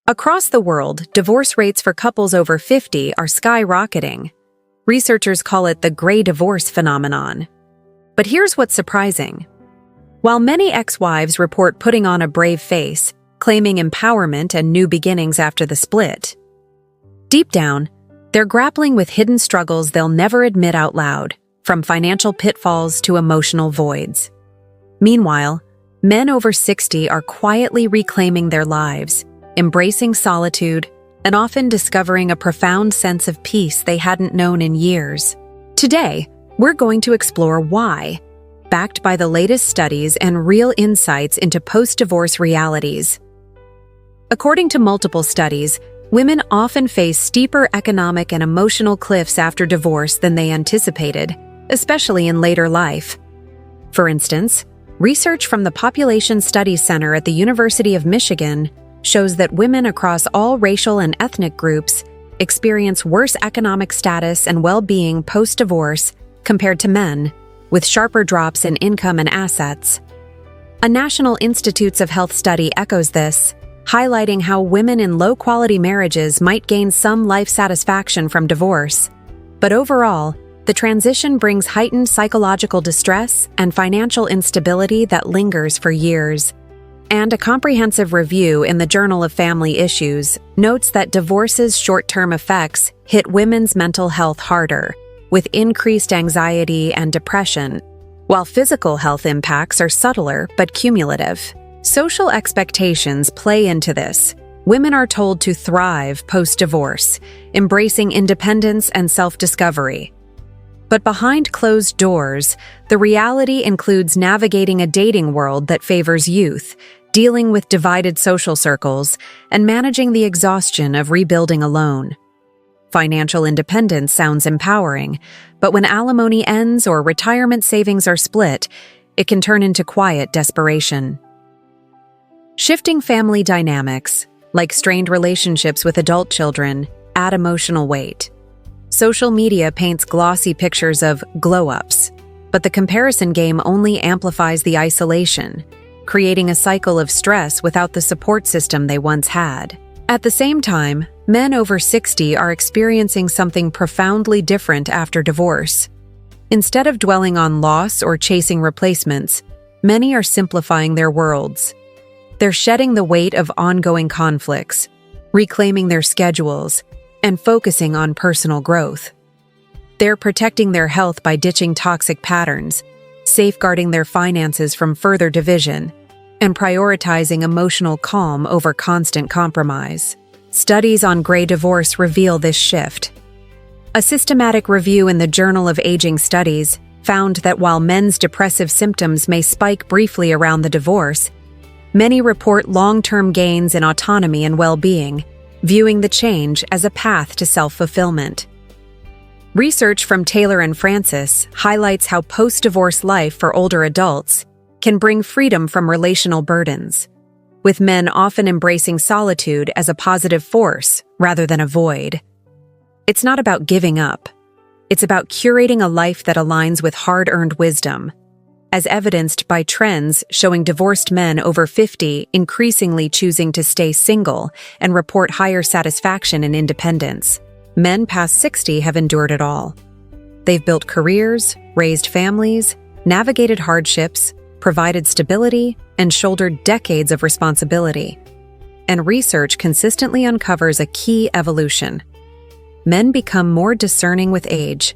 Across the world, divorce rates for couples over 50 are skyrocketing. Researchers call it the gray divorce phenomenon. But here's what's surprising. While many ex-wives report putting on a brave face, claiming empowerment and new beginnings after the split, deep down, they're grappling with hidden struggles they'll never admit out loud, from financial pitfalls to emotional voids. Meanwhile, men over 60 are quietly reclaiming their lives, embracing solitude, and often discovering a profound sense of peace they hadn't known in years. Today, we're going to explore why, backed by the latest studies and real insights into post-divorce realities. According to multiple studies, women often face steeper economic and emotional cliffs after divorce than they anticipated, especially in later life. For instance, research from the Population Studies Center at the University of Michigan shows that women across all racial and ethnic groups experience worse economic status and well-being post-divorce compared to men, with sharper drops in income and assets. A National Institutes of Health study echoes this, highlighting how women in low-quality marriages might gain some life satisfaction from divorce. But overall, the transition brings heightened psychological distress and financial instability that lingers for years. And a comprehensive review in the Journal of Family Issues notes that divorce's short-term effects hit women's mental health harder, with increased anxiety and depression, while physical health impacts are subtler but cumulative. Social expectations play into this. Women are told to thrive post-divorce, embracing independence and self-discovery. But behind closed doors, the reality includes navigating a dating world that favors youth, dealing with divided social circles, and managing the exhaustion of rebuilding alone. Financial independence sounds empowering, but when alimony ends or retirement savings are split, it can turn into quiet desperation. Shifting family dynamics, like strained relationships with adult children, add emotional weight. Social media paints glossy pictures of glow-ups, but the comparison game only amplifies the isolation, creating a cycle of stress without the support system they once had. At the same time, men over 60 are experiencing something profoundly different after divorce. Instead of dwelling on loss or chasing replacements, many are simplifying their worlds. They're shedding the weight of ongoing conflicts, reclaiming their schedules, and focusing on personal growth. They're protecting their health by ditching toxic patterns, safeguarding their finances from further division, and prioritizing emotional calm over constant compromise. Studies on gray divorce reveal this shift. A systematic review in the Journal of Aging Studies found that while men's depressive symptoms may spike briefly around the divorce, many report long-term gains in autonomy and well-being, viewing the change as a path to self-fulfillment. Research from Taylor and Francis highlights how post-divorce life for older adults can bring freedom from relational burdens, with men often embracing solitude as a positive force rather than a void. It's not about giving up. It's about curating a life that aligns with hard-earned wisdom, as evidenced by trends showing divorced men over 50 increasingly choosing to stay single and report higher satisfaction and independence. Men past 60 have endured it all. They've built careers, raised families, navigated hardships, provided stability, and shouldered decades of responsibility. And research consistently uncovers a key evolution. Men become more discerning with age.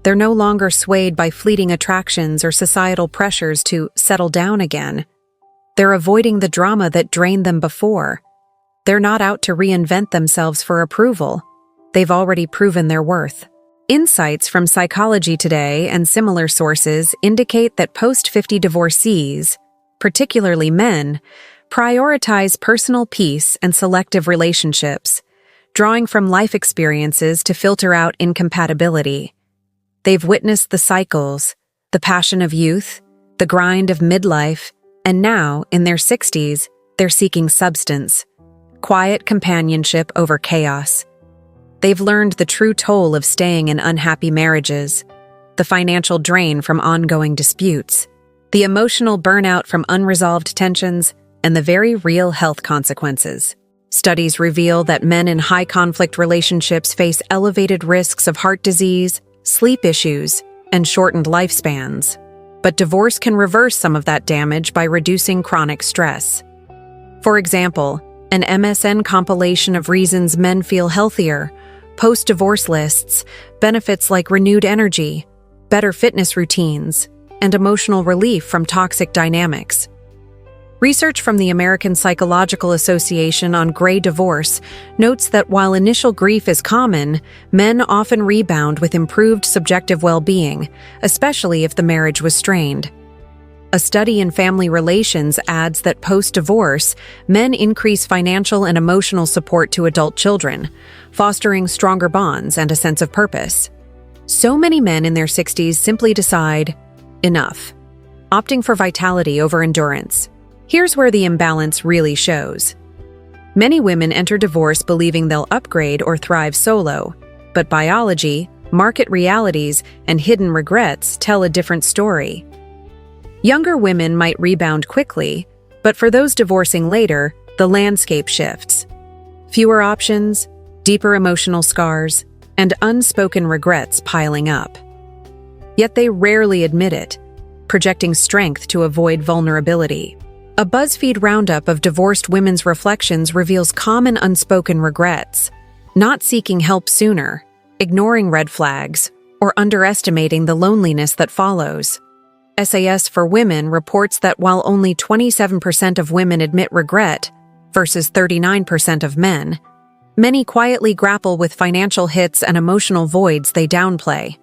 They're no longer swayed by fleeting attractions or societal pressures to settle down again. They're avoiding the drama that drained them before. They're not out to reinvent themselves for approval. They've already proven their worth. Insights from Psychology Today and similar sources indicate that post-50 divorcees, particularly men, prioritize personal peace and selective relationships, drawing from life experiences to filter out incompatibility. They've witnessed the cycles, the passion of youth, the grind of midlife, and now, in their 60s, they're seeking substance, quiet companionship over chaos. They've learned the true toll of staying in unhappy marriages, the financial drain from ongoing disputes, the emotional burnout from unresolved tensions, and the very real health consequences. Studies reveal that men in high-conflict relationships face elevated risks of heart disease, sleep issues, and shortened lifespans. But divorce can reverse some of that damage by reducing chronic stress. For example, an MSN compilation of reasons men feel healthier, post-divorce lists, benefits like renewed energy, better fitness routines, and emotional relief from toxic dynamics. Research from the American Psychological Association on gray divorce notes that while initial grief is common, men often rebound with improved subjective well-being, especially if the marriage was strained. A study in family relations adds that post-divorce, men increase financial and emotional support to adult children, fostering stronger bonds and a sense of purpose. So many men in their 60s simply decide, enough, opting for vitality over endurance. Here's where the imbalance really shows. Many women enter divorce believing they'll upgrade or thrive solo, but biology, market realities, and hidden regrets tell a different story. Younger women might rebound quickly, but for those divorcing later, the landscape shifts. Fewer options, deeper emotional scars, and unspoken regrets piling up. Yet they rarely admit it, projecting strength to avoid vulnerability. A BuzzFeed roundup of divorced women's reflections reveals common unspoken regrets: not seeking help sooner, ignoring red flags, or underestimating the loneliness that follows. SAS for Women reports that while only 27% of women admit regret, versus 39% of men, many quietly grapple with financial hits and emotional voids they downplay.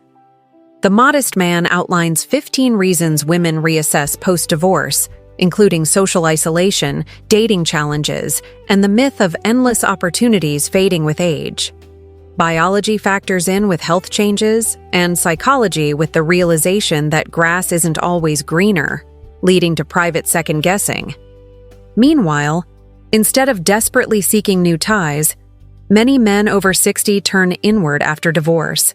The Modest Man outlines 15 reasons women reassess post-divorce, including social isolation, dating challenges, and the myth of endless opportunities fading with age. Biology factors in with health changes, and psychology with the realization that grass isn't always greener, leading to private second-guessing. Meanwhile, instead of desperately seeking new ties, many men over 60 turn inward after divorce.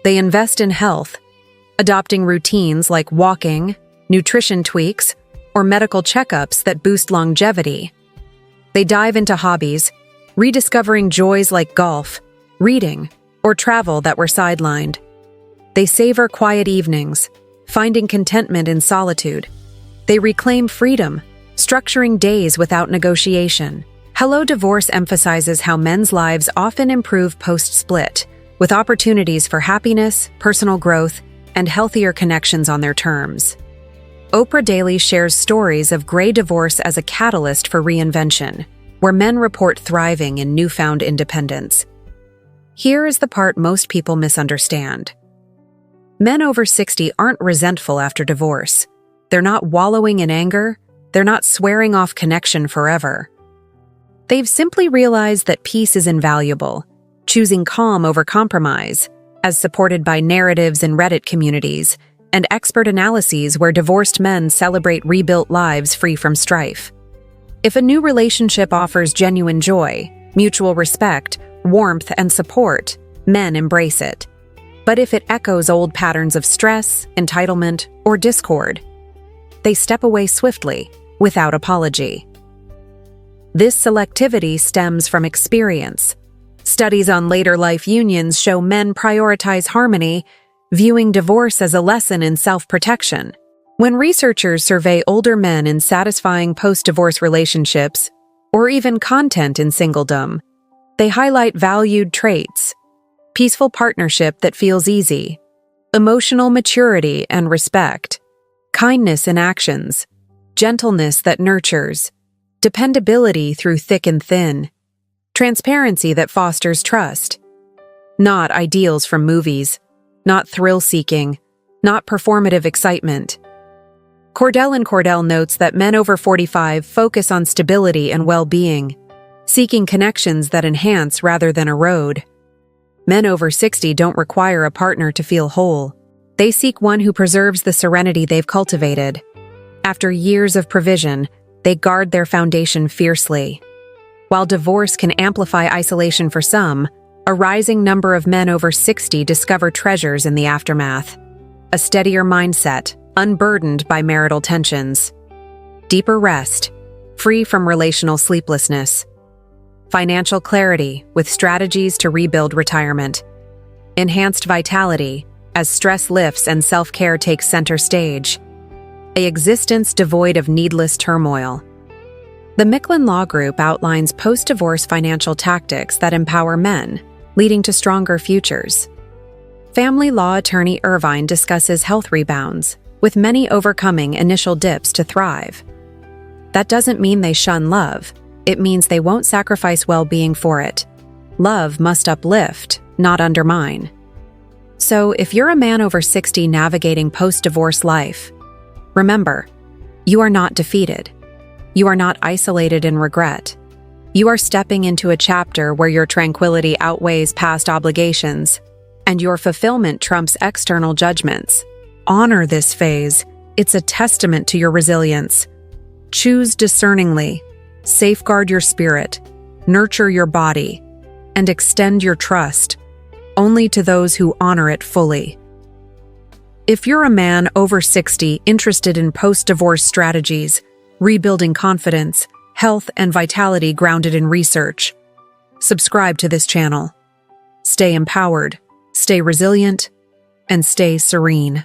They invest in health, adopting routines like walking, nutrition tweaks, or medical checkups that boost longevity. They dive into hobbies, rediscovering joys like golf, reading, or travel that were sidelined. They savor quiet evenings, finding contentment in solitude. They reclaim freedom, structuring days without negotiation. Hello Divorce emphasizes how men's lives often improve post-split, with opportunities for happiness, personal growth, and healthier connections on their terms. Oprah Daily shares stories of gray divorce as a catalyst for reinvention, where men report thriving in newfound independence. Here is the part most people misunderstand. Men over 60 aren't resentful after divorce. They're not wallowing in anger. They're not swearing off connection forever. They've simply realized that peace is invaluable, choosing calm over compromise, as supported by narratives in Reddit communities and expert analyses where divorced men celebrate rebuilt lives free from strife. If a new relationship offers genuine joy, mutual respect, warmth, and support, men embrace it. But if it echoes old patterns of stress, entitlement, or discord, they step away swiftly, without apology. This selectivity stems from experience. Studies on later life unions show men prioritize harmony, viewing divorce as a lesson in self-protection. When researchers survey older men in satisfying post-divorce relationships, or even content in singledom, they highlight valued traits: peaceful partnership that feels easy, emotional maturity and respect, kindness in actions, gentleness that nurtures, dependability through thick and thin, transparency that fosters trust. Not ideals from movies, not thrill-seeking, not performative excitement. Cordell notes that men over 45 focus on stability and well-being, seeking connections that enhance rather than erode. Men over 60 don't require a partner to feel whole. They seek one who preserves the serenity they've cultivated. After years of provision, they guard their foundation fiercely. While divorce can amplify isolation for some, a rising number of men over 60 discover treasures in the aftermath. A steadier mindset, unburdened by marital tensions. Deeper rest, free from relational sleeplessness. financial clarity with strategies to rebuild retirement, enhanced vitality as stress lifts and self-care takes center stage, an existence devoid of needless turmoil. The Micklin Law Group outlines post-divorce financial tactics that empower men, leading to stronger futures. Family law attorney Irvine discusses health rebounds, with many overcoming initial dips to thrive. That doesn't mean they shun love. It means they won't sacrifice well-being for it. Love must uplift, not undermine. So, if you're a man over 60 navigating post-divorce life, remember, you are not defeated. You are not isolated in regret. You are stepping into a chapter where your tranquility outweighs past obligations, and your fulfillment trumps external judgments. Honor this phase. It's a testament to your resilience. Choose discerningly. Safeguard your spirit. Nurture your body. And extend your trust only to those who honor it fully. If you're a man over 60 interested in post-divorce strategies, rebuilding confidence, health, and vitality grounded in research, subscribe to this channel. Stay empowered, stay resilient, and stay serene.